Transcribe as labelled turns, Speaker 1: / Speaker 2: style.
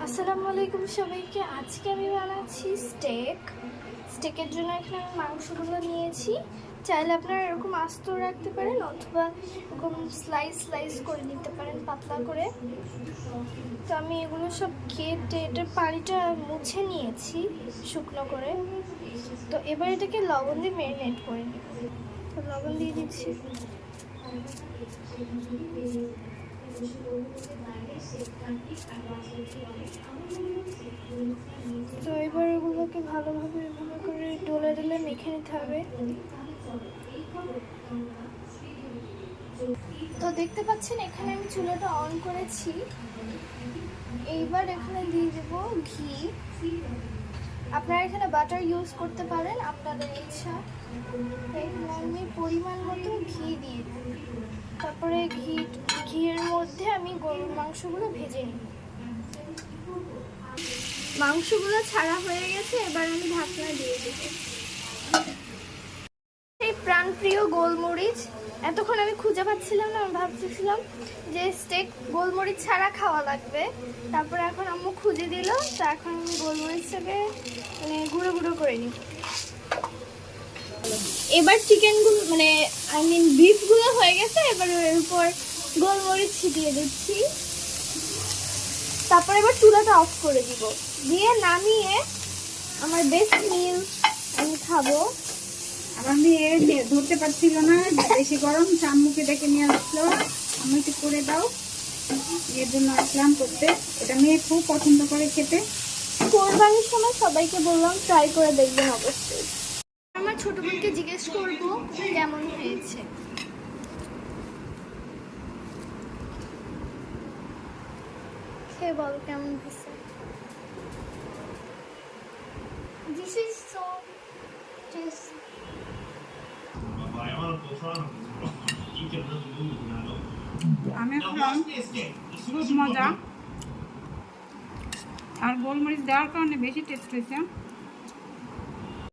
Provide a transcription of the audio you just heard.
Speaker 1: আসসালামু আলাইকুম সবাইকে। আজকে আমি বানাচ্ছি স্টেকের জন্য এখানে আমি মাংসগুলো নিয়েছি। চাইলে আপনারা এরকম আস্ত রাখতে পারেন অথবা এরকম স্লাইস করে নিতে পারেন পাতলা করে। তো আমি এগুলো সব কেটে এটার পানিটা মুছে নিয়েছি শুকনো করে। তো এবার এটাকে লবণ দিয়ে ম্যারিনেট করে নিই। তো লবণ দিয়ে দিচ্ছি। তো এবার এগুলোকে ভালোভাবে এভাবে করে ডলে মেখে নিতে হবে। তো দেখতে পাচ্ছেন এখানে আমি চুলাটা অন করেছি। এইবার এখানে দিয়ে দেব ঘি। আপনারা এখানে বাটার ইউজ করতে পারেন আপনাদের ইচ্ছা। আমি পরিমাণ মতো ঘি দিয়ে দেব। তারপরে ঘিয়ের মধ্যে আমি গরুর মাংসগুলো ভেজে নিই। মাংসগুলো ছাড়া হয়ে গেছে, এবার আমি ঢাকনা দিয়ে দেব। এই প্রাণপ্রিয় গোলমরিচ, এতক্ষণ আমি খুঁজে পাচ্ছিলাম না। আমি ভাবতেছিলাম যে স্টেক গোলমরিচ ছাড়া খাওয়া লাগবে, তারপরে এখন আম্মু খুঁজে দিল। তো এখন আমি গোলমরিচটাকে গুঁড়ো গুঁড়ো করে নিই। এবার চিকেনগুলো বিফগুলো হয়ে গেছে। এবার এর উপর গোলমরিচ ছিটিয়ে দিচ্ছি। তারপর এবার চুলাটা অফ করে দিব, দিয়ে নামিয়ে আমার বেস্ট মিল আমি খাবো।
Speaker 2: আমার মেয়ে ধরতে পারছিল না, বেশি গরম, আম্মুকে ডেকে নিয়ে আসলো, আমি একটু করে দাও, এর জন্য আসলাম করতে। এটা মেয়ে খুব পছন্দ করে খেতে।
Speaker 1: কোরবানির সময় সবাইকে বললাম ট্রাই করে দেখবেন অবশ্যই। আমার ছোট বোনকে জিজ্ঞেস করবো কেমন হয়েছে। খেয়ে বল কেমন হয়েছে। This is so tasty.
Speaker 2: আমি খেলাম, খুব মজা, আর গোলমরিচ দেওয়ার কারণে বেশি টেস্ট হয়েছে।